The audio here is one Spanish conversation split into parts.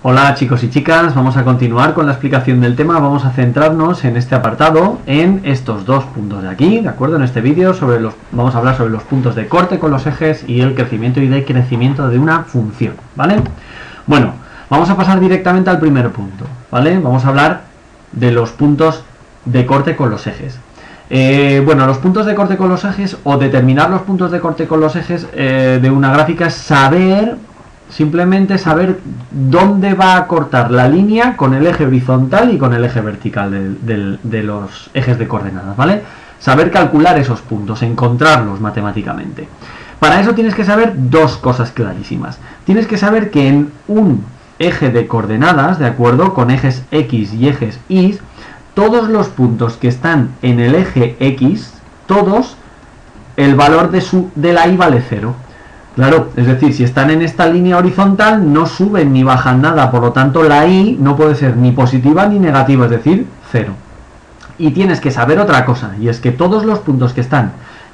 Hola chicos y chicas, vamos a continuar con la explicación del tema. Vamos a centrarnos en este apartado, en estos dos puntos de aquí, ¿de acuerdo? En este vídeo vamos a hablar sobre los puntos de corte con los ejes y el crecimiento y decrecimiento de una función, ¿vale? Bueno, vamos a pasar directamente al primer punto, ¿vale? Vamos a hablar de los puntos de corte con los ejes. Bueno, los puntos de corte con los ejes o determinar los puntos de corte con los ejes de una gráfica es simplemente saber dónde va a cortar la línea con el eje horizontal y con el eje vertical de los ejes de coordenadas, ¿vale? Saber calcular esos puntos, encontrarlos matemáticamente. Para eso tienes que saber dos cosas clarísimas. Tienes que saber que en un eje de coordenadas, ¿de acuerdo? Con ejes X y ejes Y, todos los puntos que están en el eje X, todos, el valor de la Y vale 0. Claro, es decir, si están en esta línea horizontal no suben ni bajan nada, por lo tanto la Y no puede ser ni positiva ni negativa, es decir, 0. Y tienes que saber otra cosa, y es que todos los puntos que están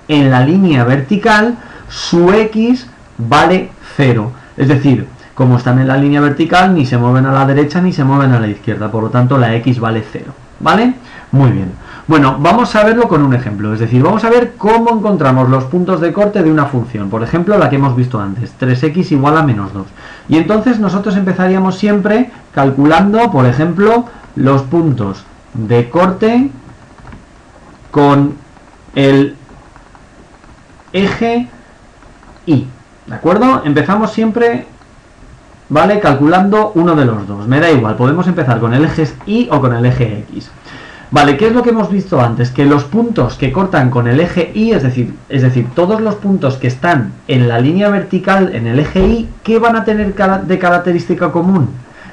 en la línea vertical, su X vale 0. Es decir, como están en la línea vertical, ni se mueven a la derecha ni se mueven a la izquierda, por lo tanto la X vale 0. ¿Vale? Muy bien. Bueno, vamos a verlo con un ejemplo, es decir, vamos a ver cómo encontramos los puntos de corte de una función. Por ejemplo, la que hemos visto antes, 3x igual a menos 2. Y entonces nosotros empezaríamos siempre calculando, por ejemplo, los puntos de corte con el eje Y. ¿De acuerdo? Empezamos siempre, ¿vale? Calculando uno de los dos. Me da igual, podemos empezar con el eje Y o con el eje X. Vale, ¿qué es lo que hemos visto antes? Que los puntos que cortan con el eje Y, es decir, todos los puntos que están en la línea vertical, en el eje Y, ¿qué van a tener de característica común?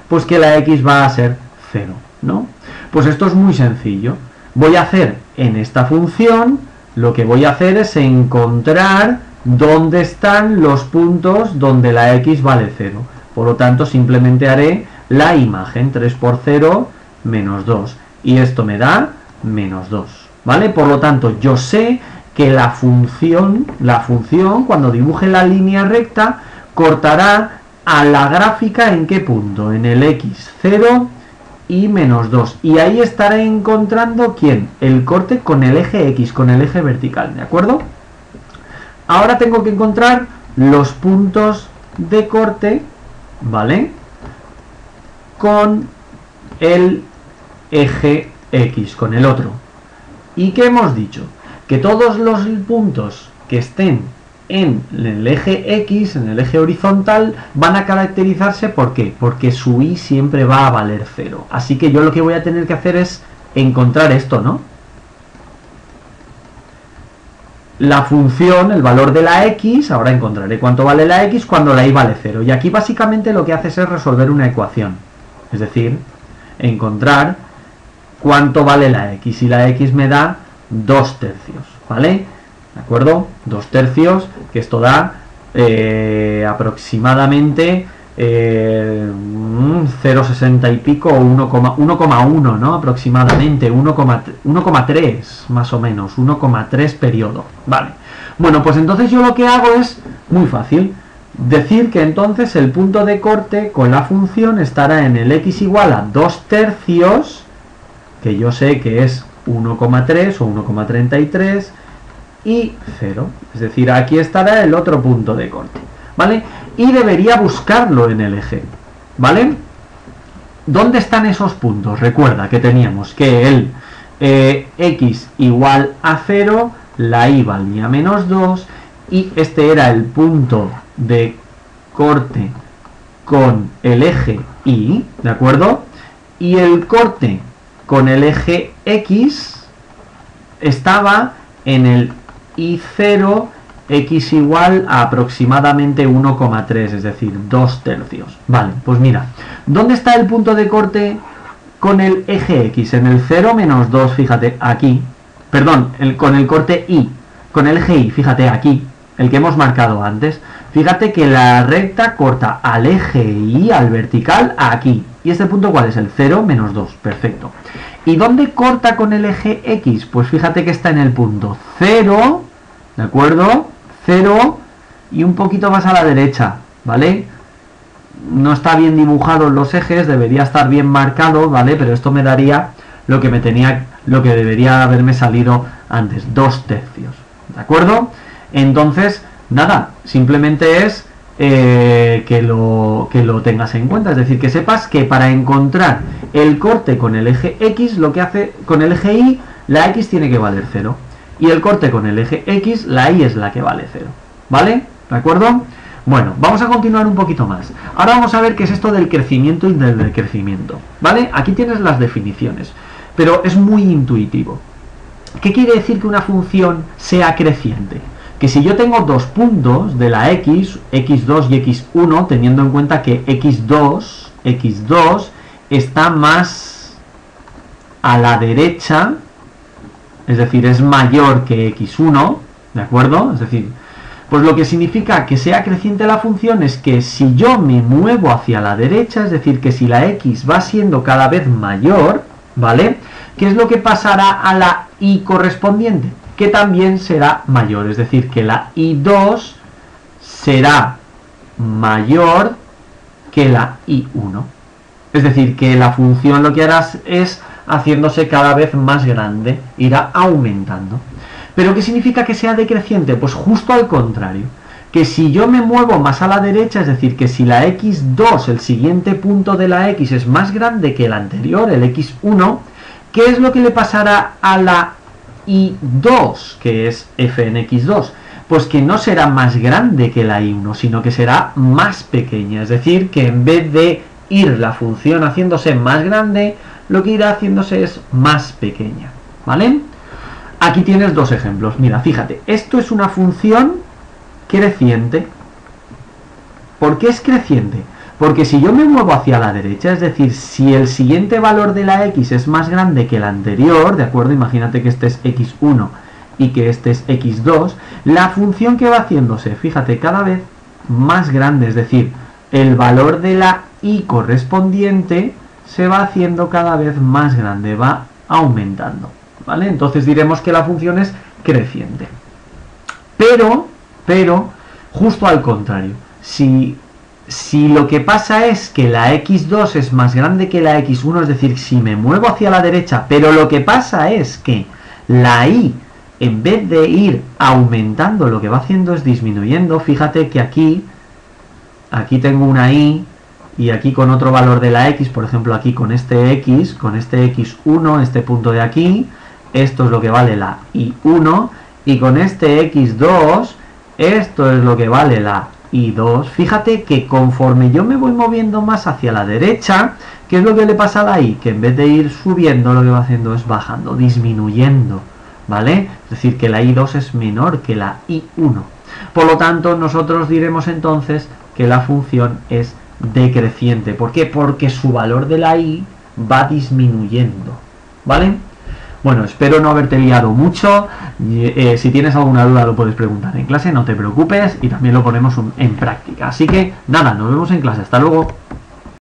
Pues que la X va a ser 0, ¿no? Pues esto es muy sencillo. Voy a hacer en esta función, lo que voy a hacer es encontrar dónde están los puntos donde la X vale 0. Por lo tanto, simplemente haré la imagen, 3 por 0, menos 2. Y esto me da menos 2, ¿vale? Por lo tanto, yo sé que la función, cuando dibuje la línea recta, cortará a la gráfica ¿en qué punto? En el X, 0 y menos 2. Y ahí estaré encontrando, ¿quién? El corte con el eje X, con el eje vertical, ¿de acuerdo? Ahora tengo que encontrar los puntos de corte, ¿vale? Con el eje X, con el otro. ¿Y qué hemos dicho? Que todos los puntos que estén en el eje X, en el eje horizontal, van a caracterizarse ¿por qué? Porque su Y siempre va a valer 0. Así que yo lo que voy a tener que hacer es encontrar esto, ¿no? La función, el valor de la X, ahora encontraré cuánto vale la X cuando la Y vale 0. Y aquí básicamente lo que haces es resolver una ecuación. Es decir, encontrar cuánto vale la X. Y la X me da 2 tercios, ¿vale? ¿De acuerdo? 2 tercios, que esto da aproximadamente 0,60 y pico o 1,1, ¿no? Aproximadamente 1,3 más o menos, 1,3 periodo, ¿vale? Bueno, pues entonces yo lo que hago es muy fácil, decir que entonces el punto de corte con la función estará en el X igual a 2 tercios, que yo sé que es 1,3 o 1,33 y 0, es decir, aquí estará el otro punto de corte, ¿vale? Y debería buscarlo en el eje, ¿vale? ¿Dónde están esos puntos? Recuerda que teníamos que el X igual a 0, la Y valía menos 2 y este era el punto de corte con el eje Y, ¿de acuerdo? Y el corte con el eje X estaba en el Y0, X igual a aproximadamente 1,3, es decir, 2 tercios. Vale, pues mira, ¿dónde está el punto de corte con el eje X? En el 0 menos 2, fíjate, aquí. Perdón, con el corte Y, con el eje Y, fíjate, aquí, el que hemos marcado antes. Fíjate que la recta corta al eje Y, al vertical, aquí. ¿Y este punto cuál es? El 0 menos 2, perfecto. ¿Y dónde corta con el eje X? Pues fíjate que está en el punto 0, ¿de acuerdo? 0 y un poquito más a la derecha, ¿vale? no está bien dibujado en los ejes, debería estar bien marcado, ¿vale? Pero esto me daría lo que debería haberme salido antes, 2/3, ¿de acuerdo? Entonces, nada, simplemente es que lo tengas en cuenta, es decir, que sepas que para encontrar el corte con el eje X, lo que hace con el eje Y, la X tiene que valer 0, y el corte con el eje X, la Y es la que vale 0, ¿vale? ¿De acuerdo? Bueno, vamos a continuar un poquito más. Ahora vamos a ver qué es esto del crecimiento y del decrecimiento, ¿vale? Aquí tienes las definiciones, pero es muy intuitivo. ¿Qué quiere decir que una función sea creciente? Que si yo tengo dos puntos de la X, X2 y X1, teniendo en cuenta que X2 está más a la derecha, es decir, es mayor que X1, ¿de acuerdo? Es decir, pues lo que significa que sea creciente la función es que si yo me muevo hacia la derecha, es decir, que si la X va siendo cada vez mayor, ¿vale? ¿Qué es lo que pasará a la Y correspondiente? Que también será mayor, es decir, que la Y2 será mayor que la Y1. Es decir, que la función lo que harás es haciéndose cada vez más grande, irá aumentando. ¿Pero qué significa que sea decreciente? Pues justo al contrario, que si yo me muevo más a la derecha, es decir, que si la X2, el siguiente punto de la X, es más grande que el anterior, el X1, ¿qué es lo que le pasará a la Y2, que es f en X2? Pues que no será más grande que la Y1, sino que será más pequeña, es decir, que en vez de ir la función haciéndose más grande, lo que irá haciéndose es más pequeña, ¿vale? Aquí tienes dos ejemplos. Mira, fíjate, esto es una función creciente. ¿Por qué es creciente? Porque si yo me muevo hacia la derecha, es decir, si el siguiente valor de la X es más grande que el anterior, ¿de acuerdo? Imagínate que este es X1 y que este es X2, la función que va haciéndose, fíjate, cada vez más grande, es decir, el valor de la Y correspondiente se va haciendo cada vez más grande, va aumentando, ¿vale? Entonces diremos que la función es creciente. Pero, justo al contrario, si lo que pasa es que la X2 es más grande que la X1, es decir, si me muevo hacia la derecha, pero lo que pasa es que la Y, en vez de ir aumentando, lo que va haciendo es disminuyendo, fíjate que aquí tengo una Y, y aquí con otro valor de la X, por ejemplo aquí con este X, con este X1, este punto de aquí, esto es lo que vale la Y1, y con este X2, esto es lo que vale la Y2. Fíjate que conforme yo me voy moviendo más hacia la derecha, ¿qué es lo que le pasa a la Y? Que en vez de ir subiendo, lo que va haciendo es bajando, disminuyendo, ¿vale? Es decir, que la Y2 es menor que la Y1. Por lo tanto, nosotros diremos entonces que la función es decreciente. ¿Por qué? Porque su valor de la Y va disminuyendo, ¿vale? Bueno, espero no haberte liado mucho. Si tienes alguna duda lo puedes preguntar en clase, no te preocupes, y también lo ponemos en práctica. Así que nada, nos vemos en clase. Hasta luego.